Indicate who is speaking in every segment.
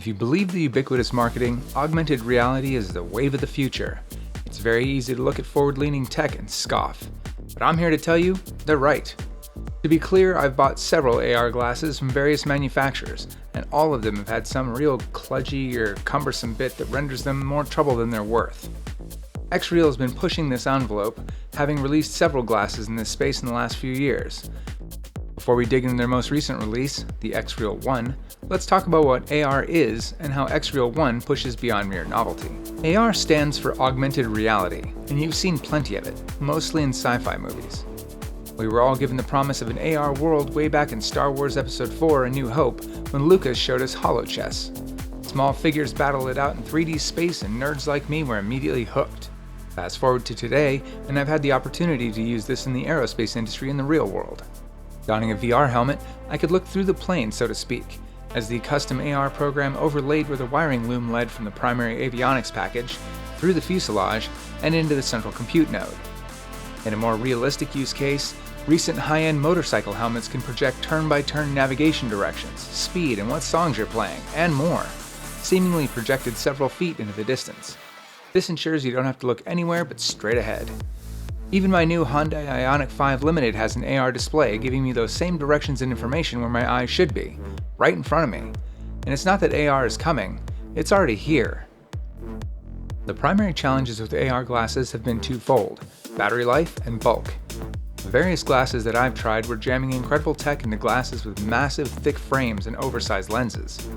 Speaker 1: If you believe the ubiquitous marketing, augmented reality is the wave of the future. It's very easy to look at forward-leaning tech and scoff. But I'm here to tell you, they're right. To be clear, I've bought several AR glasses from various manufacturers, and all of them have had some real kludgy or cumbersome bit that renders them more trouble than they're worth. XREAL has been pushing this envelope, having released several glasses in this space in the last few years. Before we dig into their most recent release, the XREAL One, let's talk about what AR is and how XREAL One pushes beyond mere novelty. AR stands for augmented reality, and you've seen plenty of it, mostly in sci-fi movies. We were all given the promise of an AR world way back in Star Wars Episode 4 A New Hope when Lucas showed us holochess. Small figures battle it out in 3D space and nerds like me were immediately hooked. Fast forward to today, and I've had the opportunity to use this in the aerospace industry in the real world. Donning a VR helmet, I could look through the plane, so to speak, as the custom AR program overlaid where the wiring loom led from the primary avionics package, through the fuselage, and into the central compute node. In a more realistic use case, recent high-end motorcycle helmets can project turn-by-turn navigation directions, speed, and what songs you're playing, and more, seemingly projected several feet into the distance. This ensures you don't have to look anywhere but straight ahead. Even my new Hyundai Ioniq 5 Limited has an AR display giving me those same directions and information where my eyes should be, right in front of me. And it's not that AR is coming, it's already here. The primary challenges with AR glasses have been twofold: battery life and bulk. The various glasses that I've tried were jamming incredible tech into glasses with massive, thick frames and oversized lenses.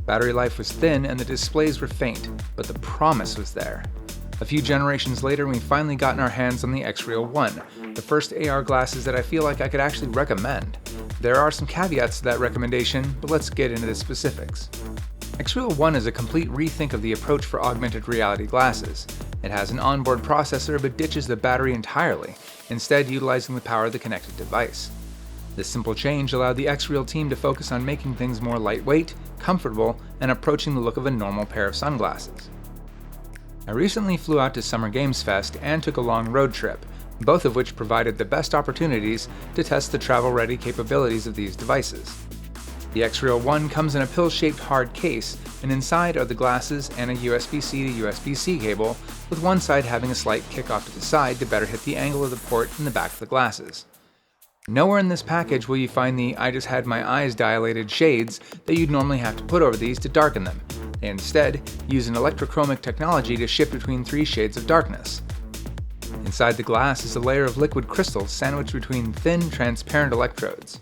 Speaker 1: Battery life was thin and the displays were faint, but the promise was there. A few generations later, we finally gotten our hands on the XREAL One, the first AR glasses that I feel like I could actually recommend. There are some caveats to that recommendation, but let's get into the specifics. XREAL One is a complete rethink of the approach for augmented reality glasses. It has an onboard processor but ditches the battery entirely, instead utilizing the power of the connected device. This simple change allowed the XREAL team to focus on making things more lightweight, comfortable, and approaching the look of a normal pair of sunglasses. I recently flew out to Summer Games Fest and took a long road trip, both of which provided the best opportunities to test the travel-ready capabilities of these devices. The XREAL One comes in a pill-shaped hard case, and inside are the glasses and a USB-C to USB-C cable, with one side having a slight kick off to the side to better hit the angle of the port in the back of the glasses. Nowhere in this package will you find the "I just had my eyes dilated" shades that you'd normally have to put over these to darken them. They instead use an electrochromic technology to shift between 3 shades of darkness. Inside the glass is a layer of liquid crystals sandwiched between thin, transparent electrodes.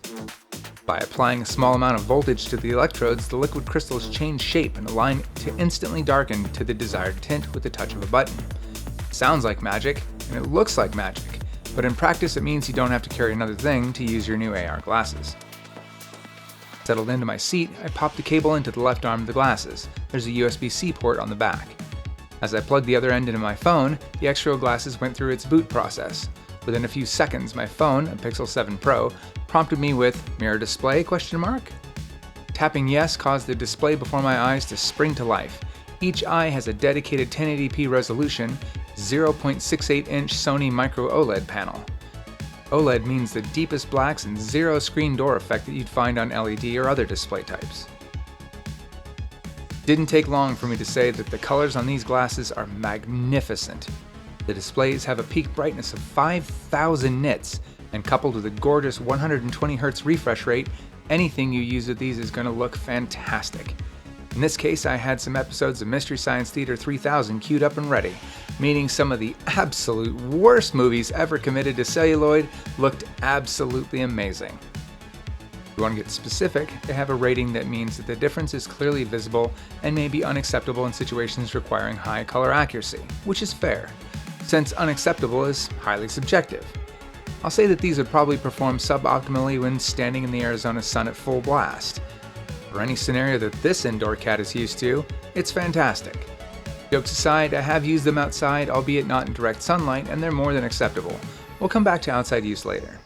Speaker 1: By applying a small amount of voltage to the electrodes, the liquid crystals change shape and align to instantly darken to the desired tint with the touch of a button. It sounds like magic, and it looks like magic, but in practice it means you don't have to carry another thing to use your new AR glasses. Settled into my seat, I popped the cable into the left arm of the glasses. There's a USB-C port on the back. As I plugged the other end into my phone, the XREAL glasses went through its boot process. Within a few seconds, my phone, a Pixel 7 Pro, prompted me with "Mirror display?" ? Tapping yes caused the display before my eyes to spring to life. Each eye has a dedicated 1080p resolution, 0.68-inch Sony micro OLED panel. OLED means the deepest blacks and zero screen door effect that you'd find on LED or other display types. Didn't take long for me to say that the colors on these glasses are magnificent. The displays have a peak brightness of 5,000 nits, and coupled with a gorgeous 120Hz refresh rate, anything you use with these is going to look fantastic. In this case, I had some episodes of Mystery Science Theater 3000 queued up and ready, meaning some of the absolute worst movies ever committed to celluloid looked absolutely amazing. If you want to get specific, they have a rating that means that the difference is clearly visible and may be unacceptable in situations requiring high color accuracy, which is fair, since unacceptable is highly subjective. I'll say that these would probably perform suboptimally when standing in the Arizona sun at full blast. For any scenario that this indoor cat is used to, it's fantastic. Jokes aside, I have used them outside, albeit not in direct sunlight, and they're more than acceptable. We'll come back to outside use later.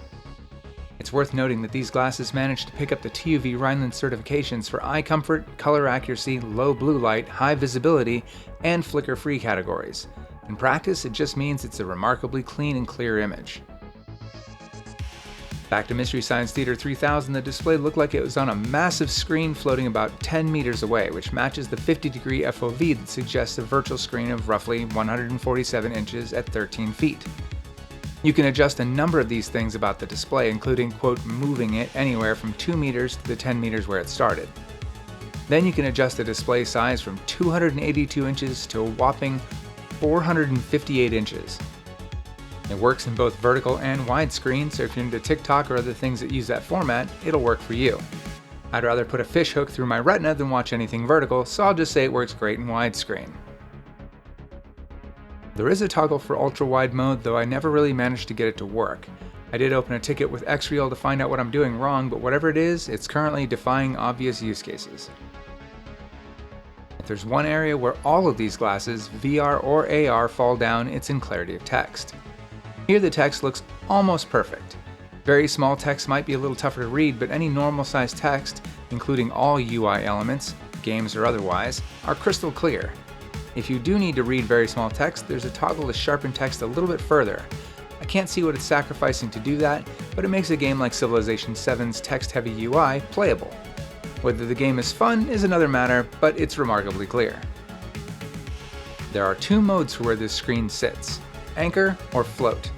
Speaker 1: It's worth noting that these glasses managed to pick up the TUV Rhineland certifications for eye comfort, color accuracy, low blue light, high visibility, and flicker-free categories. In practice, it just means it's a remarkably clean and clear image. Back to Mystery Science Theater 3000, the display looked like it was on a massive screen floating about 10 meters away, which matches the 50-degree FOV that suggests a virtual screen of roughly 147 inches at 13 feet. You can adjust a number of these things about the display, including, quote, moving it anywhere from 2 meters to the 10 meters where it started. Then you can adjust the display size from 282 inches to a whopping 458 inches. It works in both vertical and widescreen, so if you're into TikTok or other things that use that format, it'll work for you. I'd rather put a fish hook through my retina than watch anything vertical, so I'll just say it works great in widescreen. There is a toggle for ultra-wide mode, though I never really managed to get it to work. I did open a ticket with XREAL to find out what I'm doing wrong, but whatever it is, it's currently defying obvious use cases. If there's one area where all of these glasses, VR or AR, fall down, it's in clarity of text. Here the text looks almost perfect. Very small text might be a little tougher to read, but any normal sized text, including all UI elements, games or otherwise, are crystal clear. If you do need to read very small text, there's a toggle to sharpen text a little bit further. I can't see what it's sacrificing to do that, but it makes a game like Civilization VII's text-heavy UI playable. Whether the game is fun is another matter, but it's remarkably clear. There are two modes for where this screen sits: Anchor or Float.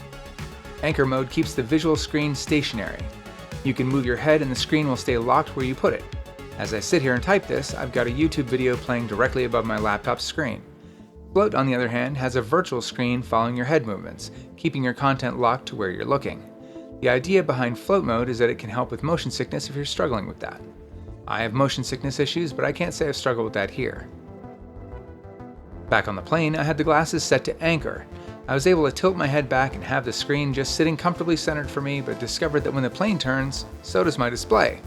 Speaker 1: Anchor mode keeps the visual screen stationary. You can move your head and the screen will stay locked where you put it. As I sit here and type this, I've got a YouTube video playing directly above my laptop's screen. Float, on the other hand, has a virtual screen following your head movements, keeping your content locked to where you're looking. The idea behind Float mode is that it can help with motion sickness if you're struggling with that. I have motion sickness issues, but I can't say I've struggled with that here. Back on the plane, I had the glasses set to Anchor. I was able to tilt my head back and have the screen just sitting comfortably centered for me, but discovered that when the plane turns, so does my display.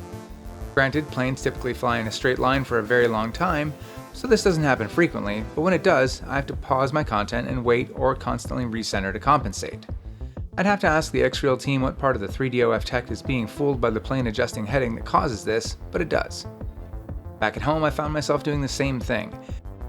Speaker 1: Granted, planes typically fly in a straight line for a very long time, so this doesn't happen frequently, but when it does, I have to pause my content and wait or constantly recenter to compensate. I'd have to ask the XREAL team what part of the 3DOF tech is being fooled by the plane adjusting heading that causes this, but it does. Back at home, I found myself doing the same thing,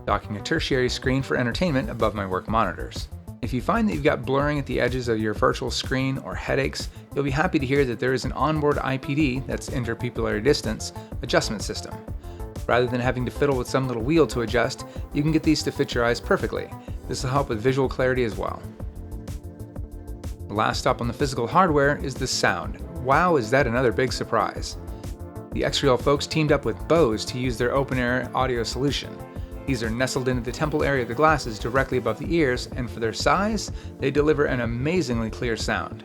Speaker 1: docking a tertiary screen for entertainment above my work monitors. If you find that you've got blurring at the edges of your virtual screen or headaches, you'll be happy to hear that there is an onboard IPD, that's interpupillary distance, adjustment system. Rather than having to fiddle with some little wheel to adjust, you can get these to fit your eyes perfectly. This will help with visual clarity as well. The last stop on the physical hardware is the sound. Wow, is that another big surprise. The XREAL folks teamed up with Bose to use their open-air audio solution. These are nestled into the temple area of the glasses directly above the ears, and for their size, they deliver an amazingly clear sound.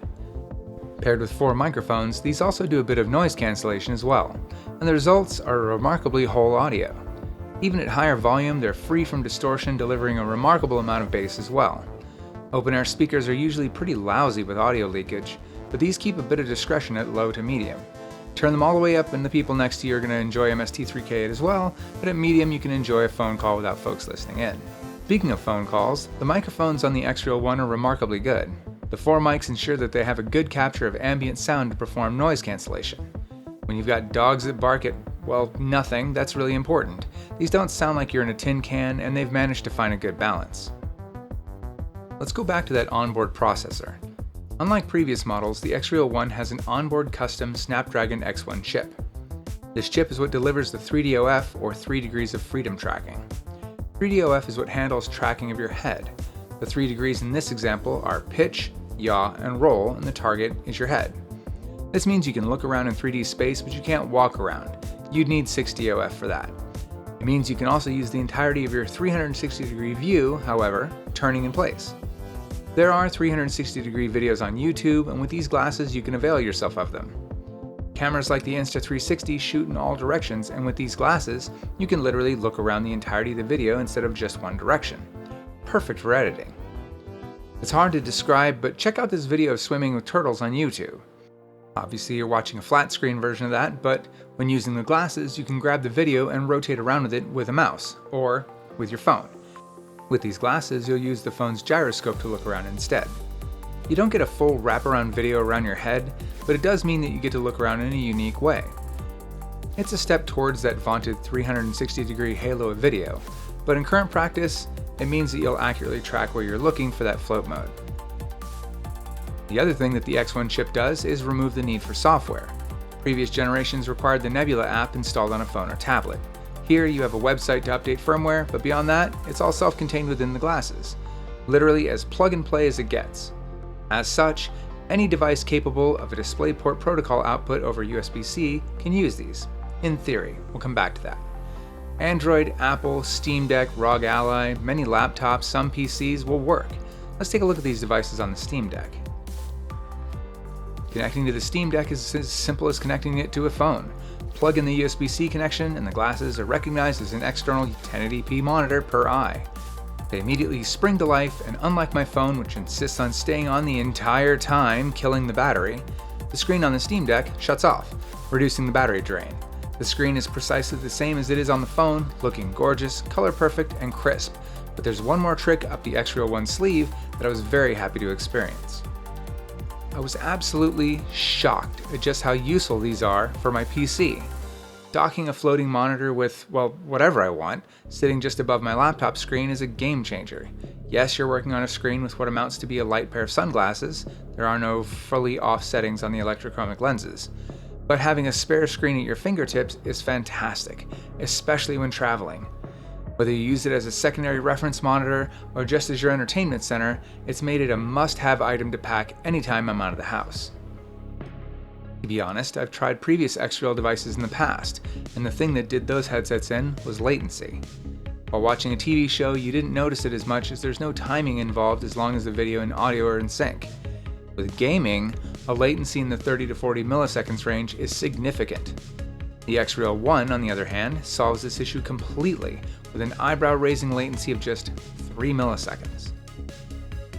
Speaker 1: Paired with 4 microphones, these also do a bit of noise cancellation as well, and the results are remarkably whole audio. Even at higher volume, they're free from distortion, delivering a remarkable amount of bass as well. Open-air speakers are usually pretty lousy with audio leakage, but these keep a bit of discretion at low to medium. Turn them all the way up and the people next to you are going to enjoy MST3K as well, but at medium you can enjoy a phone call without folks listening in. Speaking of phone calls, the microphones on the XREAL One are remarkably good. The 4 mics ensure that they have a good capture of ambient sound to perform noise cancellation. When you've got dogs that bark at, well, nothing, that's really important. These don't sound like you're in a tin can, and they've managed to find a good balance. Let's go back to that onboard processor. Unlike previous models, the XREAL One has an onboard custom Snapdragon X1 chip. This chip is what delivers the 3DOF, or 3 degrees of freedom tracking. 3DOF is what handles tracking of your head. The 3 degrees in this example are pitch, yaw, and roll, and the target is your head. This means you can look around in 3D space, but you can't walk around. You'd need 6DOF for that. It means you can also use the entirety of your 360-degree view, however, turning in place. There are 360-degree videos on YouTube, and with these glasses you can avail yourself of them. Cameras like the Insta360 shoot in all directions, and with these glasses, you can literally look around the entirety of the video instead of just one direction. Perfect for editing. It's hard to describe, but check out this video of swimming with turtles on YouTube. Obviously you're watching a flat screen version of that, but when using the glasses you can grab the video and rotate around with it with a mouse, or with your phone. With these glasses, you'll use the phone's gyroscope to look around instead. You don't get a full wraparound video around your head, but it does mean that you get to look around in a unique way. It's a step towards that vaunted 360-degree halo of video, but in current practice, it means that you'll accurately track where you're looking for that float mode. The The other thing that the X1 chip does is remove the need for software. Previous generations required the Nebula app installed on a phone or tablet. Here you have a website to update firmware, but beyond that, it's all self-contained within the glasses. Literally as plug and play as it gets. As such, any device capable of a DisplayPort protocol output over USB-C can use these. In theory, we'll come back to that. Android, Apple, Steam Deck, ROG Ally, many laptops, some PCs will work. Let's take a look at these devices on the Steam Deck. Connecting to the Steam Deck is as simple as connecting it to a phone. Plug in the USB-C connection and the glasses are recognized as an external 1080p monitor per eye. They immediately spring to life, and unlike my phone, which insists on staying on the entire time, killing the battery, the screen on the Steam Deck shuts off, reducing the battery drain. The screen is precisely the same as it is on the phone, looking gorgeous, color perfect, and crisp. But there's one more trick up the XREAL One sleeve that I was very happy to experience. I was absolutely shocked at just how useful these are for my PC. Docking a floating monitor with, well, whatever I want, sitting just above my laptop screen is a game changer. Yes, you're working on a screen with what amounts to be a light pair of sunglasses. There are no fully off settings on the electrochromic lenses. But having a spare screen at your fingertips is fantastic, especially when traveling. Whether you use it as a secondary reference monitor or just as your entertainment center, it's made it a must-have item to pack anytime I'm out of the house. To be honest, I've tried previous XREAL devices in the past, and the thing that did those headsets in was latency. While watching a TV show, you didn't notice it as much as there's no timing involved as long as the video and audio are in sync. With gaming, a latency in the 30 to 40 milliseconds range is significant. The XREAL One, on the other hand, solves this issue completely with an eyebrow-raising latency of just 3 milliseconds.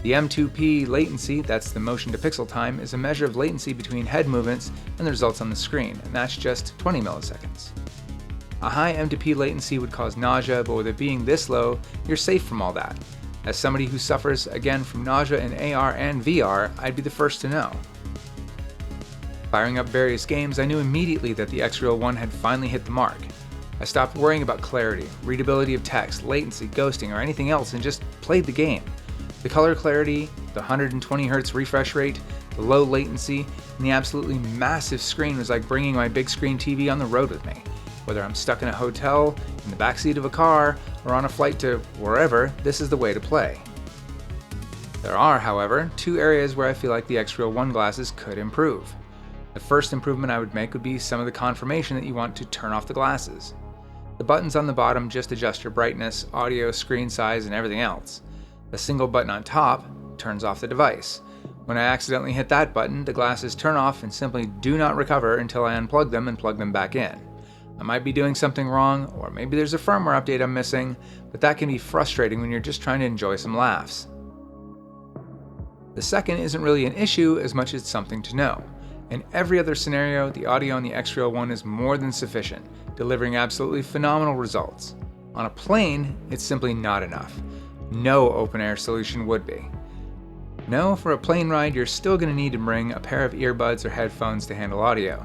Speaker 1: The M2P latency, that's the motion to pixel time, is a measure of latency between head movements and the results on the screen, and that's just 20 milliseconds. A high M2P latency would cause nausea, but with it being this low, you're safe from all that. As somebody who suffers again from nausea in AR and VR, I'd be the first to know. Firing up various games, I knew immediately that the XREAL One had finally hit the mark. I stopped worrying about clarity, readability of text, latency, ghosting, or anything else and just played the game. The color clarity, the 120Hz refresh rate, the low latency, and the absolutely massive screen was like bringing my big screen TV on the road with me. Whether I'm stuck in a hotel, in the backseat of a car, or on a flight to wherever, this is the way to play. There are, however, two areas where I feel like the XREAL One glasses could improve. The first improvement I would make would be some of the confirmation that you want to turn off the glasses. The buttons on the bottom just adjust your brightness, audio, screen size, and everything else. The single button on top turns off the device. When I accidentally hit that button, the glasses turn off and simply do not recover until I unplug them and plug them back in. I might be doing something wrong, or maybe there's a firmware update I'm missing, but that can be frustrating when you're just trying to enjoy some laughs. The second isn't really an issue as much as something to know. In every other scenario, the audio on the XREAL One is more than sufficient, delivering absolutely phenomenal results. On a plane, it's simply not enough. No open-air solution would be. No, for a plane ride, you're still going to need to bring a pair of earbuds or headphones to handle audio.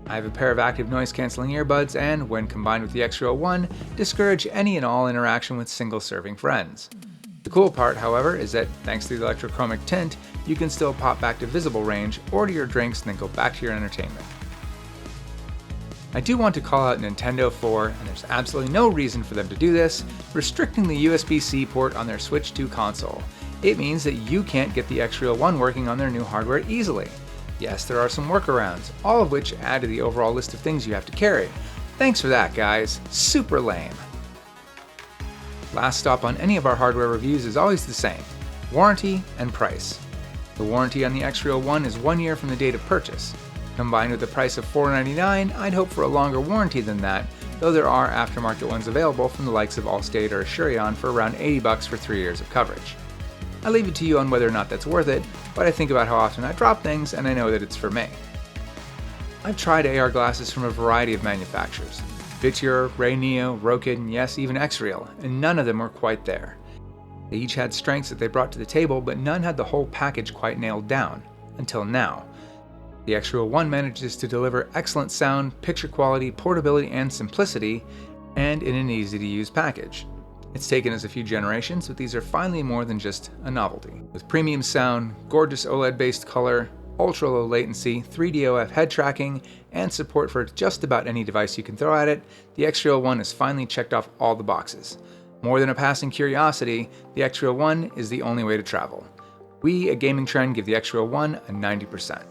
Speaker 1: I have a pair of active noise-canceling earbuds and, when combined with the XREAL One, discourage any and all interaction with single-serving friends. The cool part, however, is that thanks to the electrochromic tint, you can still pop back to visible range, order your drinks, and then go back to your entertainment. I do want to call out Nintendo for, and there's absolutely no reason for them to do this, restricting the USB-C port on their Switch 2 console. It means that you can't get the XREAL One working on their new hardware easily. Yes, there are some workarounds, all of which add to the overall list of things you have to carry. Thanks for that, guys. Super lame. Last stop on any of our hardware reviews is always the same: warranty and price. The warranty on the XREAL One is 1 year from the date of purchase. Combined with the price of $499, I'd hope for a longer warranty than that, though there are aftermarket ones available from the likes of Allstate or Asurion for around $80 for 3 years of coverage. I leave it to you on whether or not that's worth it, but I think about how often I drop things and I know that it's for me. I've tried AR glasses from a variety of manufacturers: Vitior, Ray Neo, Rokid, and yes, even XREAL, and none of them were quite there. They each had strengths that they brought to the table, but none had the whole package quite nailed down, until now. The XREAL One manages to deliver excellent sound, picture quality, portability, and simplicity, and in an easy-to-use package. It's taken us a few generations, but these are finally more than just a novelty. With premium sound, gorgeous OLED-based color, ultra-low latency, 3DOF head tracking, and support for just about any device you can throw at it, the XREAL One has finally checked off all the boxes. More than a passing curiosity, the XREAL One is the only way to travel. We at Gamingtrend give the XREAL One a 90%.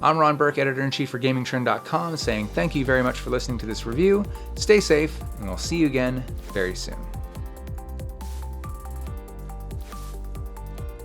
Speaker 1: I'm Ron Burke, Editor-in-Chief for Gamingtrend.com, saying thank you very much for listening to this review, stay safe, and we'll see you again very soon.